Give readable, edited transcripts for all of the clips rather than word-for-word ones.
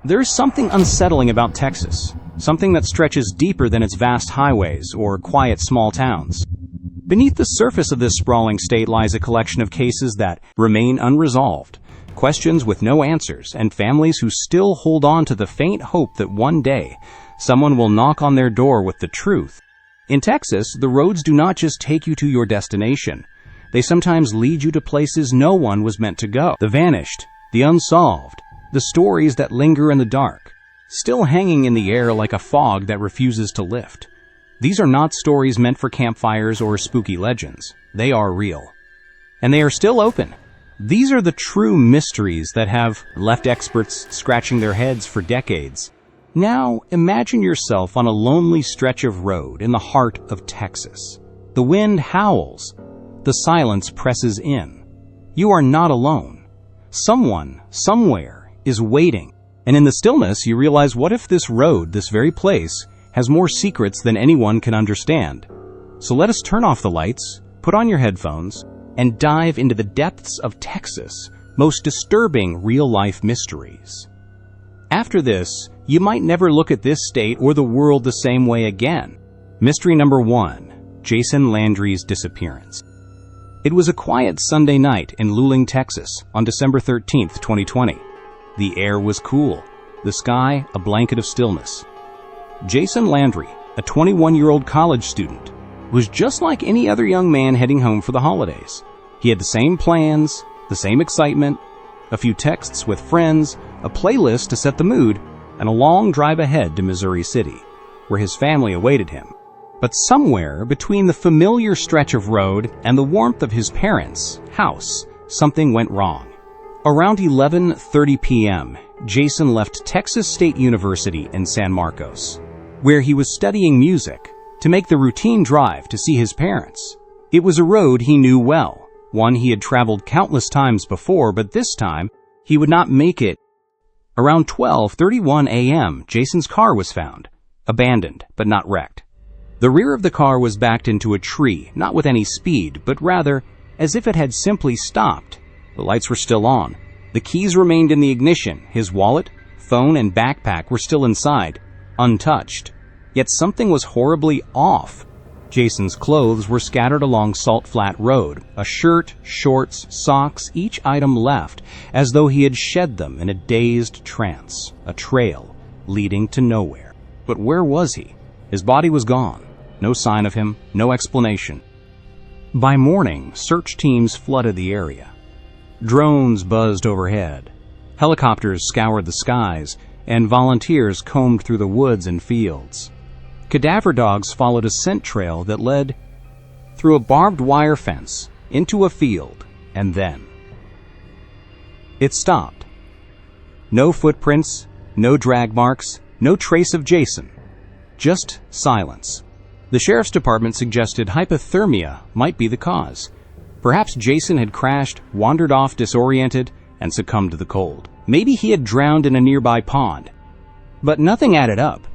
There's something unsettling about Texas, something that stretches deeper than its vast highways or quiet small towns. Beneath the surface of this sprawling state lies a collection of cases that remain unresolved, questions with no answers, and families who still hold on to the faint hope that one day someone will knock on their door with the truth. In Texas, the roads do not just take you to your destination. They sometimes lead you to places no one was meant to go. The vanished, the unsolved, the stories that linger in the dark, still hanging in the air like a fog that refuses to lift. These are not stories meant for campfires or spooky legends. They are real. And they are still open. These are the true mysteries that have left experts scratching their heads for decades. Now, imagine yourself on a lonely stretch of road in the heart of Texas. The wind howls. The silence presses in. You are not alone. Someone, somewhere, is waiting. And in the stillness, you realize, what if this road, this very place, has more secrets than anyone can understand? So let us turn off the lights, put on your headphones, and dive into the depths of Texas' most disturbing real-life mysteries. After this, you might never look at this state or the world the same way again. Mystery number 1, Jason Landry's disappearance. It was a quiet Sunday night in Luling, Texas, on December 13th, 2020. The air was cool, the sky a blanket of stillness. Jason Landry, a 21-year-old college student, was just like any other young man heading home for the holidays. He had the same plans, the same excitement, a few texts with friends, a playlist to set the mood, and a long drive ahead to Missouri City, where his family awaited him. But somewhere between the familiar stretch of road and the warmth of his parents' house, something went wrong. Around 11:30 p.m., Jason left Texas State University in San Marcos, where he was studying music, to make the routine drive to see his parents. It was a road he knew well, one he had traveled countless times before, but this time he would not make it. Around 12:31 a.m., Jason's car was found, abandoned but not wrecked. The rear of the car was backed into a tree, not with any speed, but rather as if it had simply stopped. The lights were still on. The keys remained in the ignition. His wallet, phone, and backpack were still inside, untouched. Yet something was horribly off. Jason's clothes were scattered along Salt Flat Road, a shirt, shorts, socks, each item left, as though he had shed them in a dazed trance, a trail leading to nowhere. But where was he? His body was gone. No sign of him, no explanation. By morning, search teams flooded the area. Drones buzzed overhead. Helicopters scoured the skies, and volunteers combed through the woods and fields. Cadaver dogs followed a scent trail that led through a barbed wire fence into a field, and then it stopped. No footprints, no drag marks, no trace of Jason. Just silence. The sheriff's department suggested hypothermia might be the cause. Perhaps Jason had crashed, wandered off disoriented, and succumbed to the cold. Maybe he had drowned in a nearby pond. But nothing added up.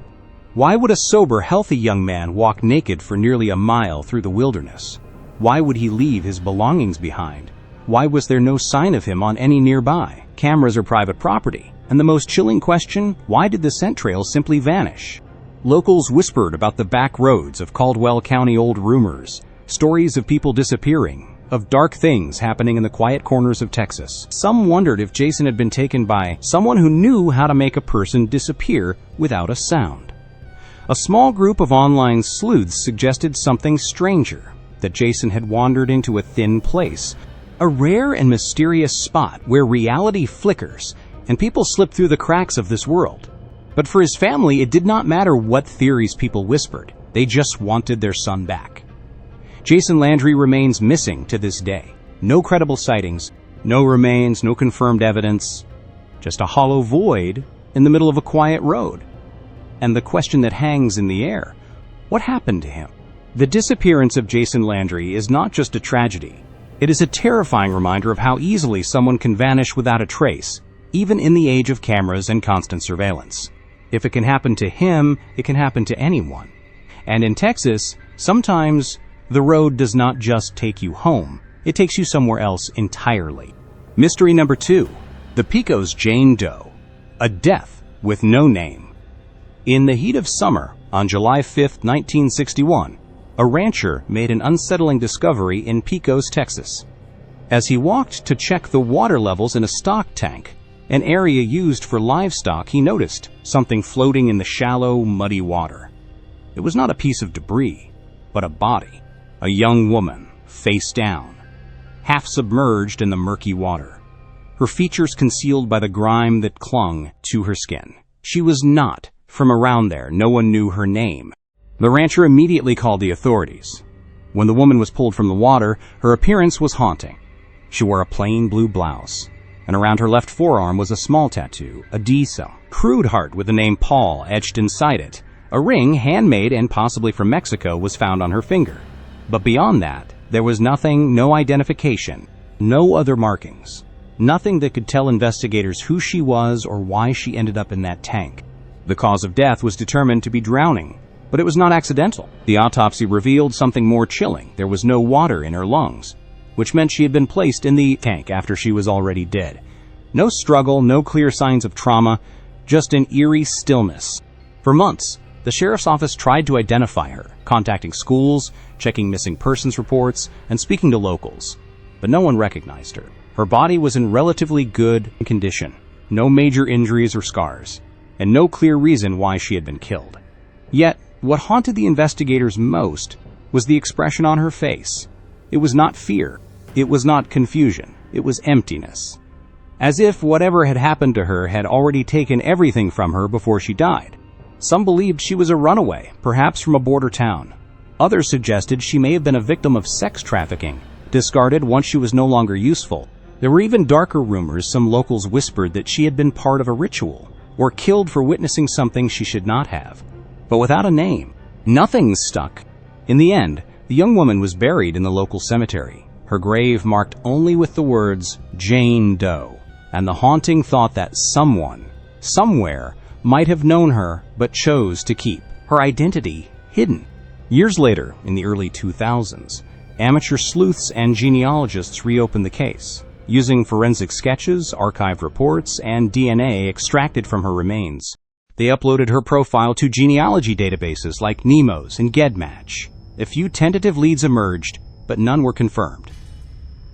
Why would a sober, healthy young man walk naked for nearly a mile through the wilderness? Why would he leave his belongings behind? Why was there no sign of him on any nearby? Cameras are private property. And the most chilling question, why did the scent trail simply vanish? Locals whispered about the back roads of Caldwell County, old rumors, stories of people disappearing, of dark things happening in the quiet corners of Texas. Some wondered if Jason had been taken by someone who knew how to make a person disappear without a sound. A small group of online sleuths suggested something stranger, that Jason had wandered into a thin place, a rare and mysterious spot where reality flickers and people slip through the cracks of this world. But for his family, it did not matter what theories people whispered. They just wanted their son back. Jason Landry remains missing to this day. No credible sightings, no remains, no confirmed evidence. Just a hollow void in the middle of a quiet road. And the question that hangs in the air, what happened to him? The disappearance of Jason Landry is not just a tragedy. It is a terrifying reminder of how easily someone can vanish without a trace, even in the age of cameras and constant surveillance. If it can happen to him, it can happen to anyone. And in Texas, sometimes the road does not just take you home, it takes you somewhere else entirely. Mystery number 2, the Picos Jane Doe, a death with no name. In the heat of summer, on July 5, 1961, a rancher made an unsettling discovery in Picos, Texas. As he walked to check the water levels in a stock tank, an area used for livestock, he noticed something floating in the shallow, muddy water. It was not a piece of debris, but a body, a young woman, face down, half submerged in the murky water, her features concealed by the grime that clung to her skin. She was not from around there. No one knew her name. The rancher immediately called the authorities. When the woman was pulled from the water, her appearance was haunting. She wore a plain blue blouse, and around her left forearm was a small tattoo, a D-cell, crude heart with the name Paul etched inside it. A ring, handmade and possibly from Mexico, was found on her finger. But beyond that, there was nothing, no identification, no other markings. Nothing that could tell investigators who she was or why she ended up in that tank. The cause of death was determined to be drowning, but it was not accidental. The autopsy revealed something more chilling. There was no water in her lungs, which meant she had been placed in the tank after she was already dead. No struggle, no clear signs of trauma, just an eerie stillness. For months, the sheriff's office tried to identify her, contacting schools, checking missing persons reports, and speaking to locals. But no one recognized her. Her body was in relatively good condition, no major injuries or scars, and no clear reason why she had been killed. Yet, what haunted the investigators most was the expression on her face. It was not fear. It was not confusion. It was emptiness. As if whatever had happened to her had already taken everything from her before she died. Some believed she was a runaway, perhaps from a border town. Others suggested she may have been a victim of sex trafficking, discarded once she was no longer useful. There were even darker rumors. Some locals whispered that she had been part of a ritual, or killed for witnessing something she should not have. But without a name, nothing stuck. In the end, the young woman was buried in the local cemetery, her grave marked only with the words, Jane Doe, and the haunting thought that someone, somewhere, might have known her but chose to keep her identity hidden. Years later, in the early 2000s, amateur sleuths and genealogists reopened the case, using forensic sketches, archived reports, and DNA extracted from her remains. They uploaded her profile to genealogy databases like Nemo's and GEDmatch. A few tentative leads emerged, but none were confirmed.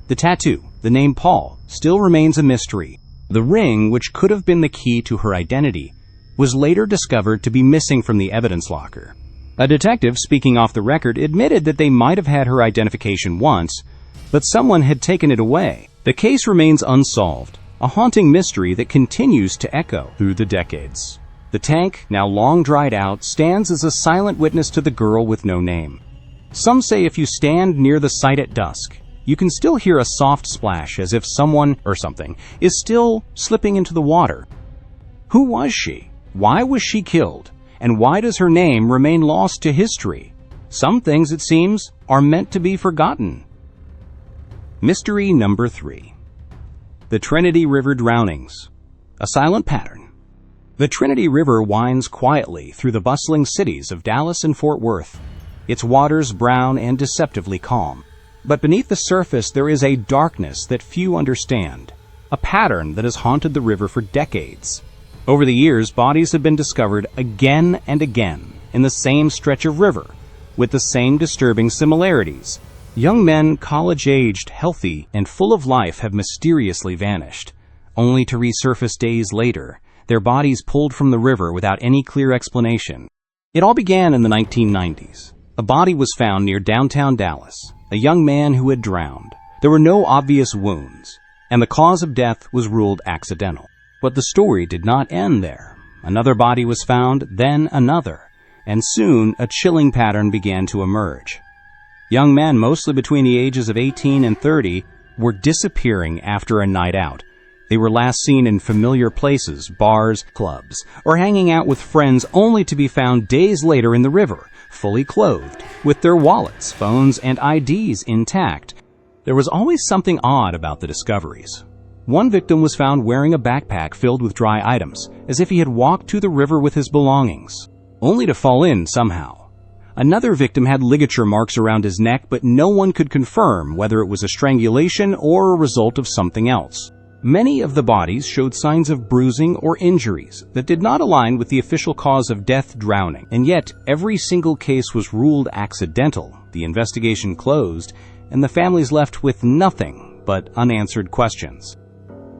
The tattoo, the name Paul, still remains a mystery. The ring, which could have been the key to her identity, was later discovered to be missing from the evidence locker. A detective, speaking off the record, admitted that they might have had her identification once, but someone had taken it away. The case remains unsolved, a haunting mystery that continues to echo through the decades. The tank, now long dried out, stands as a silent witness to the girl with no name. Some say if you stand near the site at dusk, you can still hear a soft splash as if someone or something is still slipping into the water. Who was she? Why was she killed? And why does her name remain lost to history? Some things, it seems, are meant to be forgotten. Mystery number 3. The Trinity River Drownings. A silent pattern. The Trinity River winds quietly through the bustling cities of Dallas and Fort Worth, its waters brown and deceptively calm. But beneath the surface there is a darkness that few understand, a pattern that has haunted the river for decades. Over the years, bodies have been discovered again and again in the same stretch of river, with the same disturbing similarities. Young men, college-aged, healthy, and full of life have mysteriously vanished, only to resurface days later, their bodies pulled from the river without any clear explanation. It all began in the 1990s. A body was found near downtown Dallas, a young man who had drowned. There were no obvious wounds, and the cause of death was ruled accidental. But the story did not end there. Another body was found, then another, and soon a chilling pattern began to emerge. Young men, mostly between the ages of 18 and 30, were disappearing after a night out. They were last seen in familiar places, bars, clubs, or hanging out with friends, only to be found days later in the river, fully clothed, with their wallets, phones, and IDs intact. There was always something odd about the discoveries. One victim was found wearing a backpack filled with dry items, as if he had walked to the river with his belongings, only to fall in somehow. Another victim had ligature marks around his neck, but no one could confirm whether it was a strangulation or a result of something else. Many of the bodies showed signs of bruising or injuries that did not align with the official cause of death, drowning, and yet every single case was ruled accidental, the investigation closed, and the families left with nothing but unanswered questions.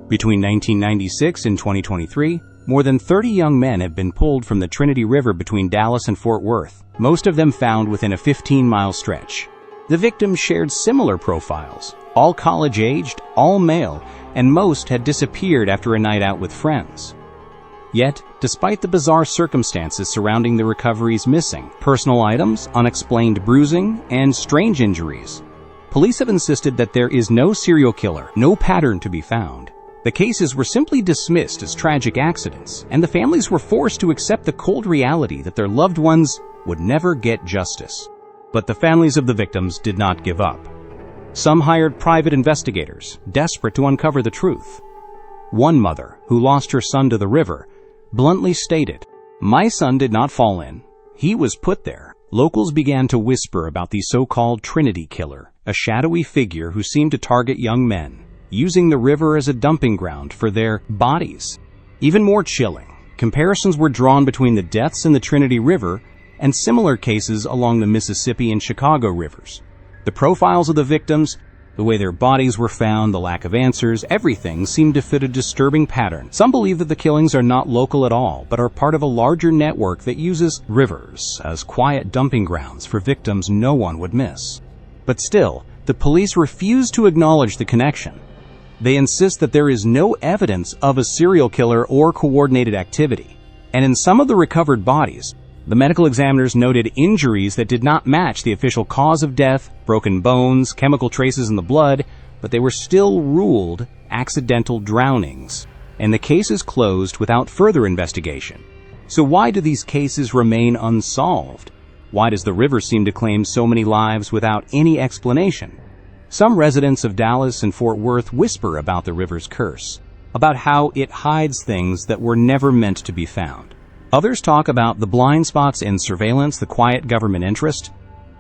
Between 1996 and 2023, more than 30 young men have been pulled from the Trinity River between Dallas and Fort Worth, most of them found within a 15-mile stretch. The victims shared similar profiles, all college-aged, all male, and most had disappeared after a night out with friends. Yet, despite the bizarre circumstances surrounding the recoveries missing, personal items, unexplained bruising, and strange injuries, police have insisted that there is no serial killer, no pattern to be found. The cases were simply dismissed as tragic accidents, and the families were forced to accept the cold reality that their loved ones would never get justice. But the families of the victims did not give up. Some hired private investigators, desperate to uncover the truth. One mother, who lost her son to the river, bluntly stated, "My son did not fall in. He was put there." Locals began to whisper about the so-called Trinity Killer, a shadowy figure who seemed to target young men, using the river as a dumping ground for their bodies. Even more chilling, comparisons were drawn between the deaths in the Trinity River and similar cases along the Mississippi and Chicago rivers. The profiles of the victims, the way their bodies were found, the lack of answers, everything seemed to fit a disturbing pattern. Some believe that the killings are not local at all, but are part of a larger network that uses rivers as quiet dumping grounds for victims no one would miss. But still, the police refuse to acknowledge the connection. They insist that there is no evidence of a serial killer or coordinated activity. And in some of the recovered bodies, the medical examiners noted injuries that did not match the official cause of death, broken bones, chemical traces in the blood, but they were still ruled accidental drownings, and the case is closed without further investigation. So why do these cases remain unsolved? Why does the river seem to claim so many lives without any explanation? Some residents of Dallas and Fort Worth whisper about the river's curse, about how it hides things that were never meant to be found. Others talk about the blind spots in surveillance, the quiet government interest,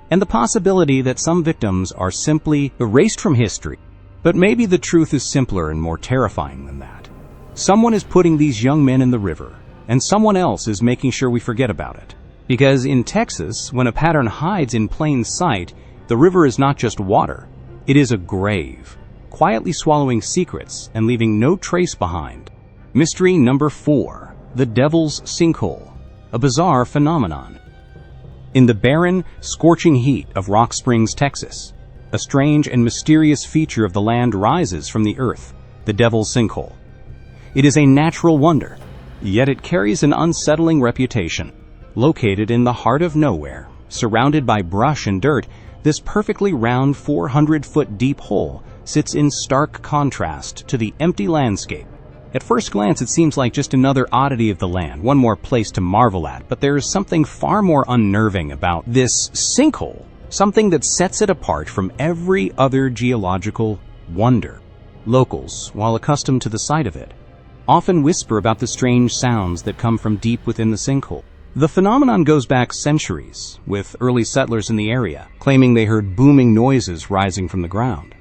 and the possibility that some victims are simply erased from history. But maybe the truth is simpler and more terrifying than that. Someone is putting these young men in the river, and someone else is making sure we forget about it. Because in Texas, when a pattern hides in plain sight, the river is not just water. It is a grave, quietly swallowing secrets and leaving no trace behind. Mystery number 4. The Devils Sinkhole, a bizarre phenomenon. In the barren, scorching heat of Rock Springs, Texas, a strange and mysterious feature of the land rises from the earth, the Devils Sinkhole. It is a natural wonder, yet it carries an unsettling reputation. Located in the heart of nowhere, surrounded by brush and dirt, this perfectly round 400-foot deep hole sits in stark contrast to the empty landscape. At first glance, it seems like just another oddity of the land, one more place to marvel at, but there is something far more unnerving about this sinkhole, something that sets it apart from every other geological wonder. Locals, while accustomed to the sight of it, often whisper about the strange sounds that come from deep within the sinkhole. The phenomenon goes back centuries, with early settlers in the area claiming they heard booming noises rising from the ground.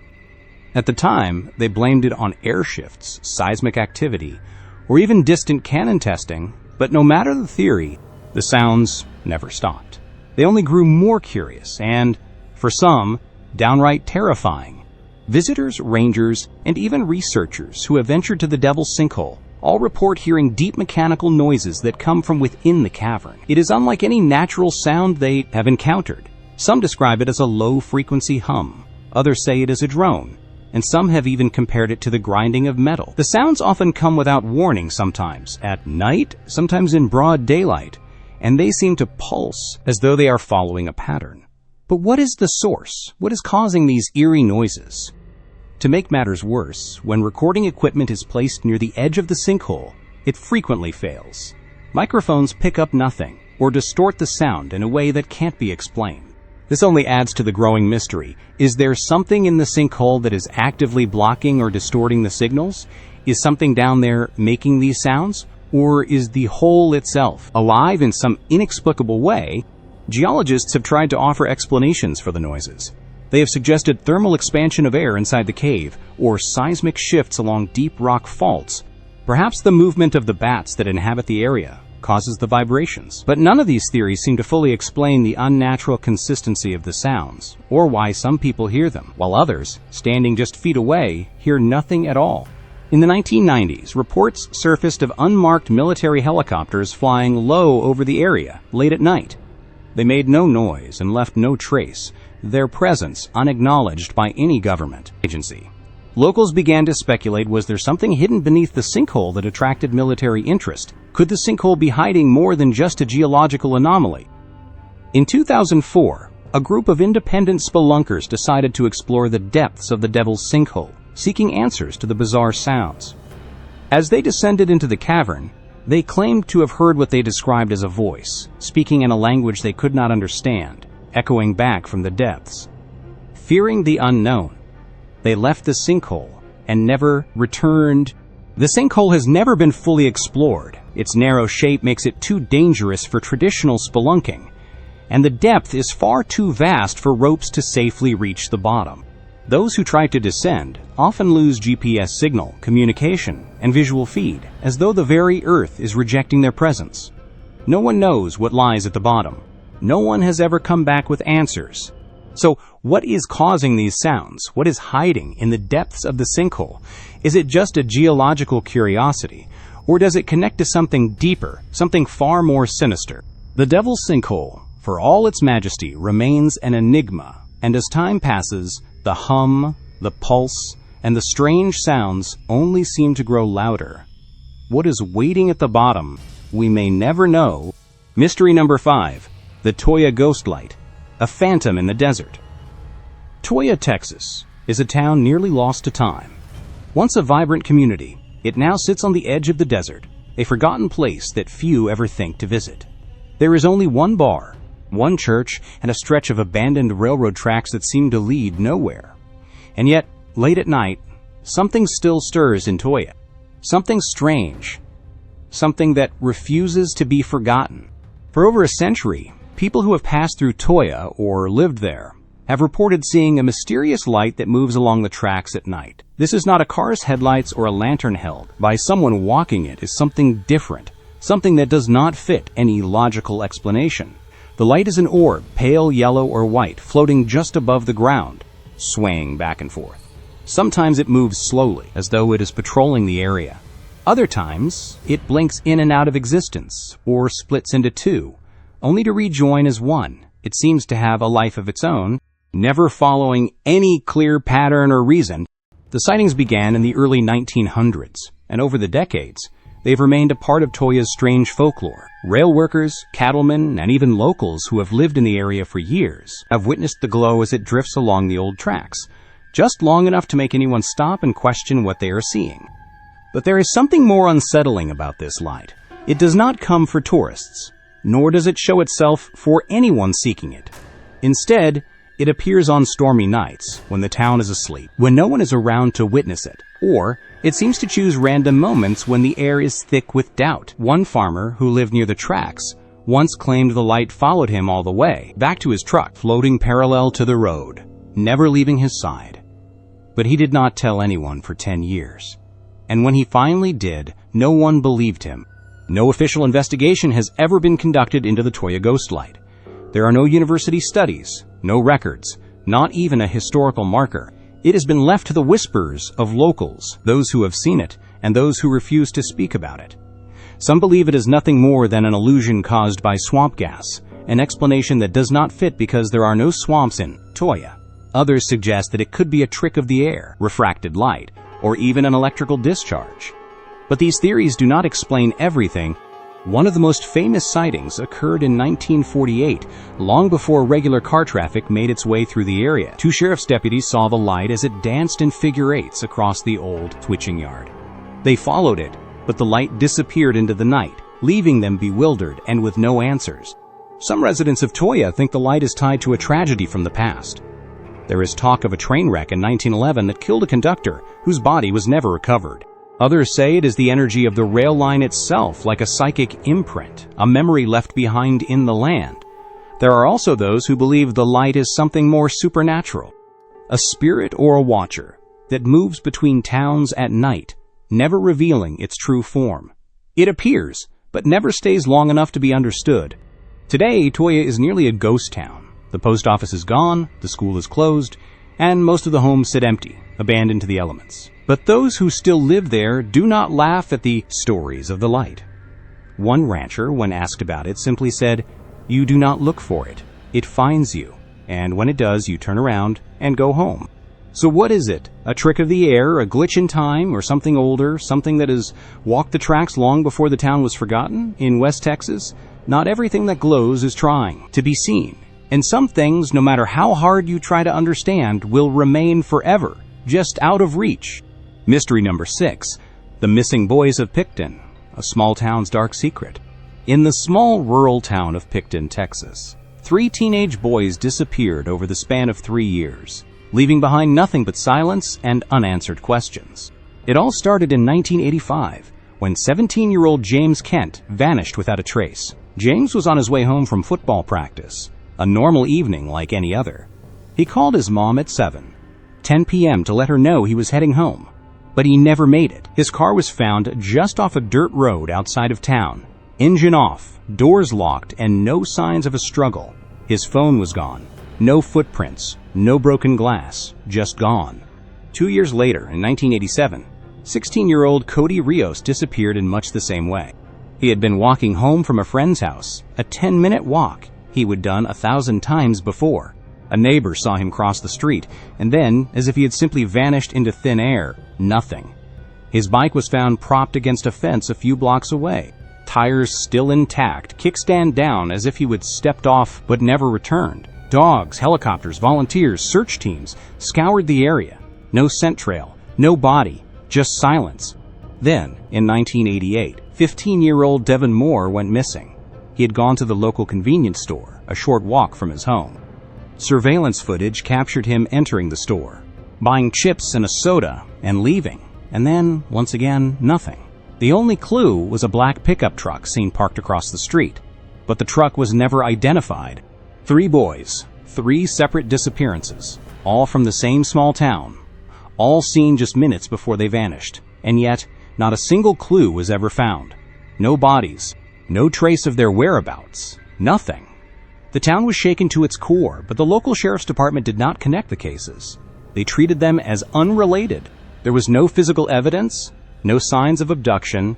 At the time, they blamed it on air shifts, seismic activity, or even distant cannon testing, but no matter the theory, the sounds never stopped. They only grew more curious and, for some, downright terrifying. Visitors, rangers, and even researchers who have ventured to the Devil's Sinkhole all report hearing deep mechanical noises that come from within the cavern. It is unlike any natural sound they have encountered. Some describe it as a low-frequency hum. Others say it is a drone, and some have even compared it to the grinding of metal. The sounds often come without warning, sometimes at night, sometimes in broad daylight, and they seem to pulse as though they are following a pattern. But what is the source? What is causing these eerie noises? To make matters worse, when recording equipment is placed near the edge of the sinkhole, it frequently fails. Microphones pick up nothing or distort the sound in a way that can't be explained. This only adds to the growing mystery. Is there something in the sinkhole that is actively blocking or distorting the signals? Is something down there making these sounds? Or is the hole itself alive in some inexplicable way? Geologists have tried to offer explanations for the noises. They have suggested thermal expansion of air inside the cave or seismic shifts along deep rock faults. Perhaps the movement of the bats that inhabit the area causes the vibrations. But none of these theories seem to fully explain the unnatural consistency of the sounds, or why some people hear them, while others, standing just feet away, hear nothing at all. In the 1990s, reports surfaced of unmarked military helicopters flying low over the area late at night. They made no noise and left no trace, their presence unacknowledged by any government agency. Locals began to speculate, was there something hidden beneath the sinkhole that attracted military interest? Could the sinkhole be hiding more than just a geological anomaly? In 2004, a group of independent spelunkers decided to explore the depths of the Devils Sinkhole, seeking answers to the bizarre sounds. As they descended into the cavern, they claimed to have heard what they described as a voice, speaking in a language they could not understand, echoing back from the depths. Fearing the unknown, they left the sinkhole and never returned. The sinkhole has never been fully explored. Its narrow shape makes it too dangerous for traditional spelunking, and the depth is far too vast for ropes to safely reach the bottom. Those who try to descend often lose GPS signal, communication, and visual feed, as though the very earth is rejecting their presence. No one knows what lies at the bottom. No one has ever come back with answers. So, what is causing these sounds? What is hiding in the depths of the sinkhole? Is it just a geological curiosity, or does it connect to something deeper, something far more sinister? The Devil's Sinkhole, for all its majesty, remains an enigma, and as time passes, the hum, the pulse, and the strange sounds only seem to grow louder. What is waiting at the bottom, we may never know. Mystery number 5, the Toya Ghost Light, a phantom in the desert. Toya, Texas, is a town nearly lost to time. Once a vibrant community, it now sits on the edge of the desert, a forgotten place that few ever think to visit. There is only one bar, one church, and a stretch of abandoned railroad tracks that seem to lead nowhere. And yet, late at night, something still stirs in Toya. Something strange. Something that refuses to be forgotten. For over a century, people who have passed through Toya or lived there have reported seeing a mysterious light that moves along the tracks at night. This is not a car's headlights or a lantern held by someone walking it. Is something different, something that does not fit any logical explanation. The light is an orb, pale yellow or white, floating just above the ground, swaying back and forth. Sometimes it moves slowly, as though it is patrolling the area. Other times, it blinks in and out of existence, or splits into two, only to rejoin as one. It seems to have a life of its own, never following any clear pattern or reason. The sightings began in the early 1900s, and over the decades, they've remained a part of Toya's strange folklore. Rail workers, cattlemen, and even locals who have lived in the area for years have witnessed the glow as it drifts along the old tracks, just long enough to make anyone stop and question what they are seeing. But there is something more unsettling about this light. It does not come for tourists, nor does it show itself for anyone seeking it. Instead, it appears on stormy nights, when the town is asleep, when no one is around to witness it, or it seems to choose random moments when the air is thick with doubt. One farmer who lived near the tracks once claimed the light followed him all the way, back to his truck, floating parallel to the road, never leaving his side. But he did not tell anyone for 10 years. And when he finally did, no one believed him. No official investigation has ever been conducted into the Toya ghost light. There are no university studies, no records, not even a historical marker. It has been left to the whispers of locals, those who have seen it, and those who refuse to speak about it. Some believe it is nothing more than an illusion caused by swamp gas, an explanation that does not fit because there are no swamps in Toya. Others suggest that it could be a trick of the air, refracted light, or even an electrical discharge. But these theories do not explain everything. One of the most famous sightings occurred in 1948, long before regular car traffic made its way through the area. 2 sheriff's deputies saw the light as it danced in figure eights across the old twitching yard. They followed it, but the light disappeared into the night, leaving them bewildered and with no answers. Some residents of Toya think the light is tied to a tragedy from the past. There is talk of a train wreck in 1911 that killed a conductor whose body was never recovered. Others say it is the energy of the rail line itself, like a psychic imprint, a memory left behind in the land. There are also those who believe the light is something more supernatural, a spirit or a watcher that moves between towns at night, never revealing its true form. It appears, but never stays long enough to be understood. Today, Toya is nearly a ghost town. The post office is gone, the school is closed, and most of the homes sit empty, abandoned to the elements. But those who still live there do not laugh at the stories of the light. One rancher, when asked about it, simply said, "You do not look for it. It finds you. And when it does, you turn around and go home." So what is it? A trick of the air, a glitch in time, or something older, something that has walked the tracks long before the town was forgotten? In West Texas, not everything that glows is trying to be seen. And some things, no matter how hard you try to understand, will remain forever, just out of reach. Mystery number 6, the missing boys of Pikton, a small town's dark secret. In the small rural town of Pikton, Texas, 3 teenage boys disappeared over the span of 3 years, leaving behind nothing but silence and unanswered questions. It all started in 1985, when 17-year-old James Kent vanished without a trace. James was on his way home from football practice, a normal evening like any other. He called his mom at 7:10 p.m. to let her know he was heading home, but he never made it. His car was found just off a dirt road outside of town, engine off, doors locked, and no signs of a struggle. His phone was gone. No footprints, no broken glass, just gone. 2 years later, in 1987, 16-year-old Cody Rios disappeared in much the same way. He had been walking home from a friend's house, a 10-minute walk he would done 1,000 times before. A neighbor saw him cross the street, and then, as if he had simply vanished into thin air, nothing. His bike was found propped against a fence a few blocks away, tires still intact, kickstand down as if he had stepped off but never returned. Dogs, helicopters, volunteers, search teams scoured the area. No scent trail, no body, just silence. Then, in 1988, 15-year-old Devin Moore went missing. He had gone to the local convenience store, a short walk from his home. Surveillance footage captured him entering the store, buying chips and a soda, and leaving. And then, once again, nothing. The only clue was a black pickup truck seen parked across the street, but the truck was never identified. 3 boys, 3 separate disappearances, all from the same small town, all seen just minutes before they vanished, and yet not a single clue was ever found. No bodies, no trace of their whereabouts, nothing. The town was shaken to its core, but the local sheriff's department did not connect the cases. They treated them as unrelated. There was no physical evidence, no signs of abduction,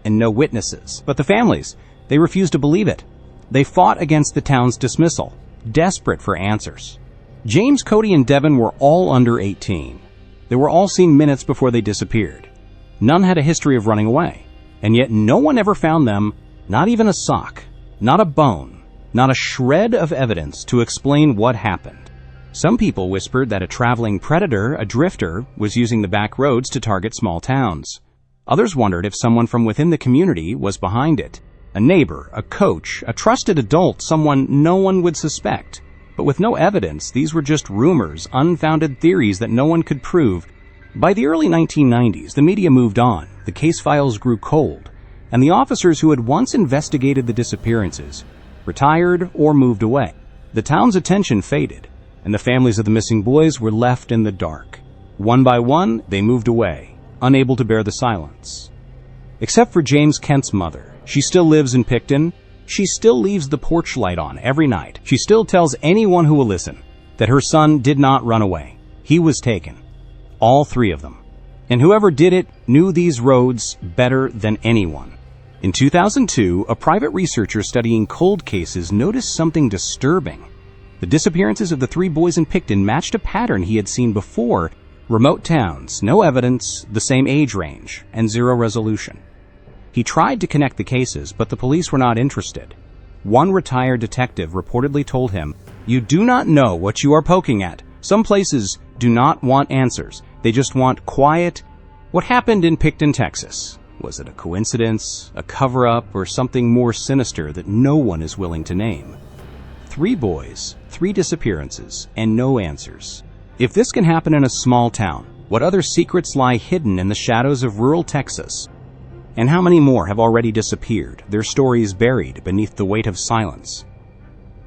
and no witnesses. But the families, they refused to believe it. They fought against the town's dismissal, desperate for answers. James, Cody, and Devin were all under 18. They were all seen minutes before they disappeared. None had a history of running away, and yet no one ever found them, not even a sock, not a bone, not a shred of evidence to explain what happened. Some people whispered that a traveling predator, a drifter, was using the back roads to target small towns. Others wondered if someone from within the community was behind it. A neighbor, a coach, a trusted adult, someone no one would suspect. But with no evidence, these were just rumors, unfounded theories that no one could prove. By the early 1990s, the media moved on, the case files grew cold, and the officers who had once investigated the disappearances retired or moved away. The town's attention faded, and the families of the missing boys were left in the dark. One by one, they moved away, unable to bear the silence. Except for James Kent's mother. She still lives in Pikton. She still leaves the porch light on every night. She still tells anyone who will listen that her son did not run away. He was taken. All 3 of them. And whoever did it knew these roads better than anyone. In 2002, a private researcher studying cold cases noticed something disturbing. The disappearances of the 3 boys in Pikton matched a pattern he had seen before. Remote towns, no evidence, the same age range, and 0 resolution. He tried to connect the cases, but the police were not interested. One retired detective reportedly told him, "You do not know what you are poking at. Some places do not want answers. They just want quiet." What happened in Pikton, Texas? Was it a coincidence, a cover-up, or something more sinister that no one is willing to name? 3 boys, 3 disappearances, and no answers. If this can happen in a small town, what other secrets lie hidden in the shadows of rural Texas? And how many more have already disappeared, their stories buried beneath the weight of silence?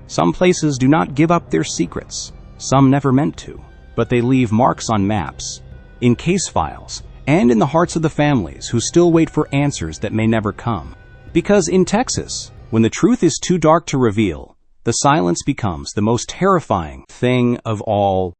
Some places do not give up their secrets. Some never meant to. but they leave marks on maps, in case files, and in the hearts of the families who still wait for answers that may never come. Because in Texas, when the truth is too dark to reveal, the silence becomes the most terrifying thing of all.